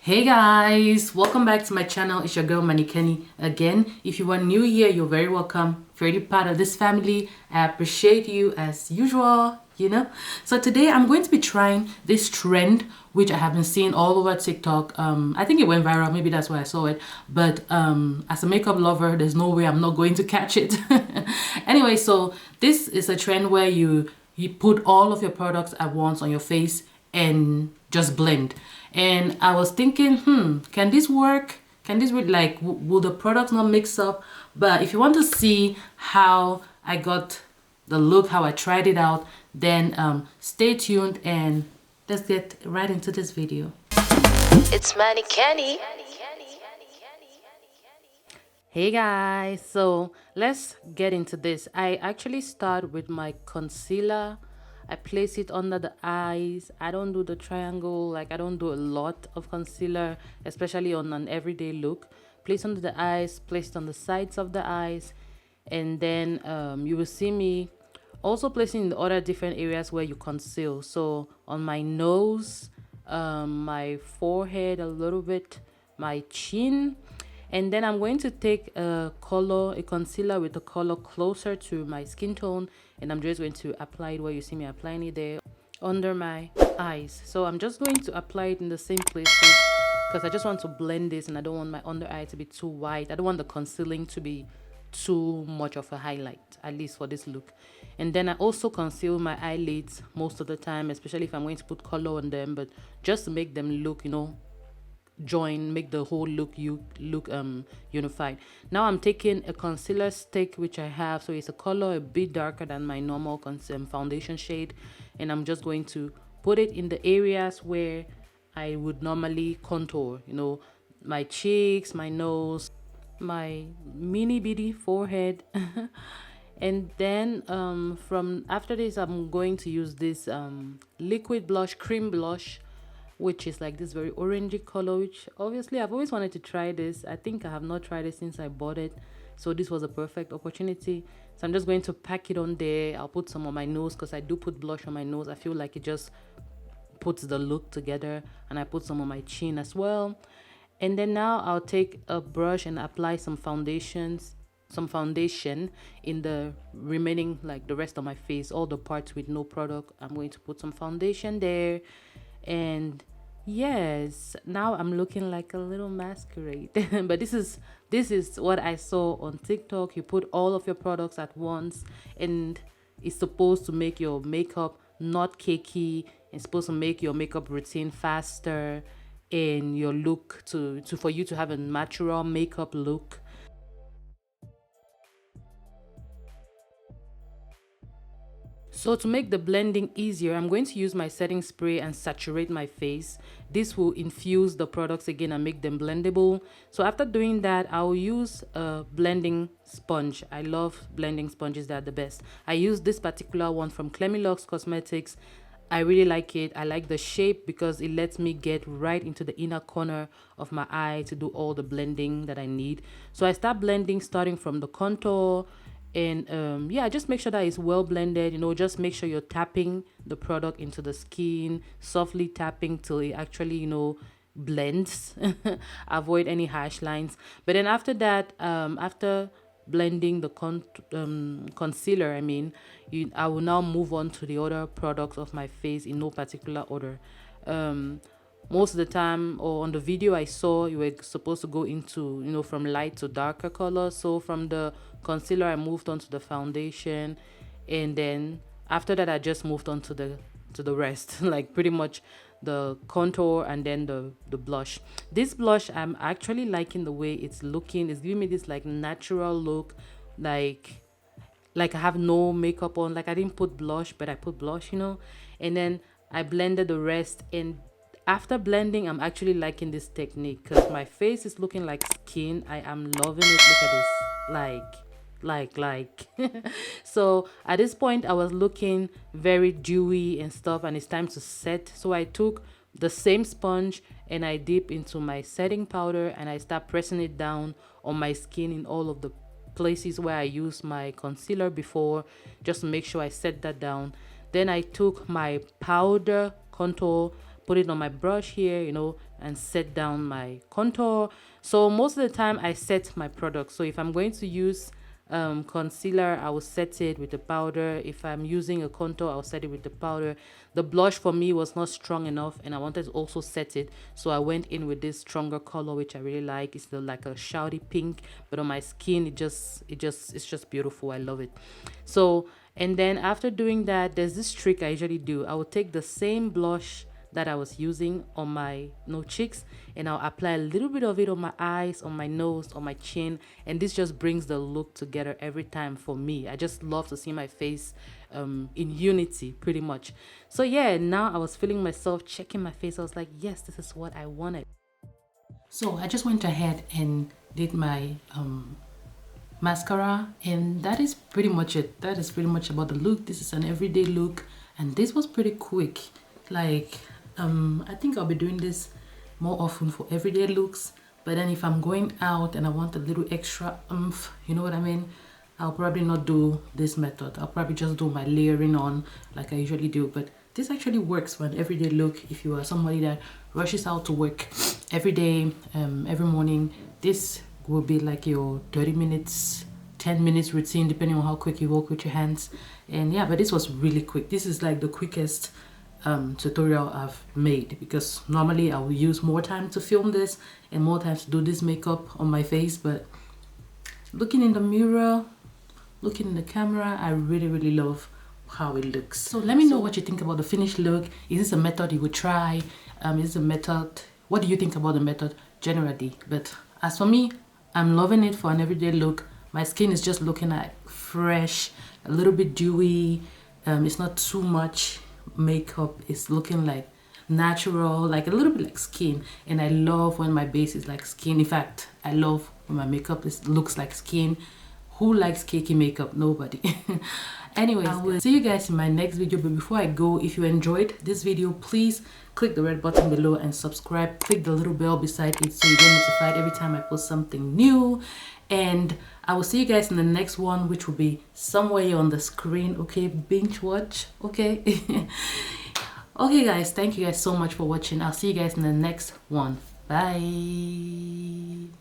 Hey guys, welcome back to my channel. It's your girl Keny again. If you are new here, you're very welcome. If you're already part of this family, I appreciate you as usual, So today I'm going to be trying this trend which I have been seeing all over TikTok. I think it went viral, maybe that's why I saw it. But as a makeup lover, there's no way I'm not going to catch it. Anyway, so this is a trend where you put all of your products at once on your face and just blend. And I was thinking, can this work? Can this really, like, will the products not mix up? But if you want to see how I got the look, how I tried it out, then stay tuned and let's get right into this video. It's Mani Keny. Hey guys, so let's get into this. I actually start with my concealer. I place it under the eyes. I don't do the triangle, like I don't do a lot of concealer, especially on an everyday look. Place under the eyes, place it on the sides of the eyes, and then you will see me also placing in the other different areas where you conceal. So on my nose, my forehead a little bit, my chin, and then I'm going to take a concealer with a color closer to my skin tone, and I'm just going to apply it where you see me applying it there under my eyes. So I'm just going to apply it in the same places because I just want to blend this and I don't want my under eye to be too white. I don't want the concealing to be too much of a highlight, at least for this look. And then I also conceal my eyelids most of the time, especially if I'm going to put color on them, but just to make them look, make the whole look unified. Now I'm taking a concealer stick which I have, so it's a color a bit darker than my normal foundation shade, and I'm just going to put it in the areas where I would normally contour, my cheeks, my nose, my mini bitty forehead. And then from after this, I'm going to use this liquid blush, cream blush, which is like this very orangey color, which obviously I've always wanted to try this. I think I have not tried it since I bought it, so this was a perfect opportunity. So I'm just going to pack it on there. I'll put some on my nose because I do put blush on my nose. I feel like it just puts the look together, and I put some on my chin as well. And then now I'll take a brush and apply some foundation in the remaining, like the rest of my face, all the parts with no product. I'm going to put some foundation there, and yes, now I'm looking like a little masquerade. But this is what I saw on TikTok. You put all of your products at once, and it's supposed to make your makeup not cakey. It's supposed to make your makeup routine faster, and your look for you to have a natural makeup look. So to make the blending easier, I'm going to use my setting spray and saturate my face. This will infuse the products again and make them blendable. So after doing that, I'll use a blending sponge. I love blending sponges, they're the best. I use this particular one from Keny Cosmetics. I really like it. I like the shape because it lets me get right into the inner corner of my eye to do all the blending that I need. So I start blending starting from the contour, and yeah, just make sure that it's well blended. Just make sure you're tapping the product into the skin, softly tapping till it actually blends. Avoid any harsh lines. But then after that, after blending the concealer, I will now move on to the other products of my face in no particular order. Most of the time, or on the video I saw, you were supposed to go into from light to darker colors. So from the concealer I moved on to the foundation, and then after that I just moved on to the rest. Like pretty much the contour and then the blush. This blush, I'm actually liking the way it's looking. It's giving me this like natural look, like I have no makeup on. Like I didn't put blush, but I put blush, and then I blended the rest. And after blending, I'm actually liking this technique because my face is looking like skin. I am loving it. Look at this, like so at this point I was looking very dewy and stuff, and it's time to set. So I took the same sponge and I dip into my setting powder, and I start pressing it down on my skin in all of the places where I used my concealer before, just to make sure I set that down. Then I took my powder contour, put it on my brush here, and set down my contour. So most of the time I set my product. So if I'm going to use concealer, I will set it with the powder. If I'm using a contour, I'll set it with the powder. The blush for me was not strong enough, and I wanted to also set it, so I went in with this stronger color, which I really like. It's like a shouty pink, but on my skin it's just beautiful. I love it. So, and then after doing that, there's this trick I usually do. I will take the same blush that I was using on my cheeks, and I'll apply a little bit of it on my eyes, on my nose, on my chin, and this just brings the look together every time for me. I just love to see my face in unity, pretty much. So yeah, now I was feeling myself checking my face. I was like, yes, this is what I wanted. So I just went ahead and did my mascara, and that is pretty much it. That is pretty much about the look. This is an everyday look, and this was pretty quick. Like I think I'll be doing this more often for everyday looks, but then if I'm going out and I want a little extra you know what I mean, I'll probably not do this method. I'll probably just do my layering on like I usually do. But this actually works for an everyday look. If you are somebody that rushes out to work every day, every morning, this will be like your 30 minutes 10 minutes routine, depending on how quick you work with your hands. And yeah, but this was really quick. This is like the quickest tutorial I've made, because normally I will use more time to film this and more time to do this makeup on my face. But looking in the mirror, looking in the camera, I really love how it looks. So let me know what you think about the finished look. Is this a method you would try? Is this a method, what do you think about the method generally? But as for me, I'm loving it for an everyday look. My skin is just looking like fresh, a little bit dewy. It's not too much makeup. It's looking like natural, like a little bit like skin. And I love when my base is like skin. In fact, I love when my makeup looks like skin. Who likes cakey makeup? Nobody. Anyways, I will see you guys in my next video. But before I go, if you enjoyed this video, please click the red button below and subscribe. Click the little bell beside it so you get notified every time I post something new. And I will see you guys in the next one, which will be somewhere on the screen. Okay, binge watch. Okay. Okay guys, thank you guys so much for watching. I'll see you guys in the next one. Bye.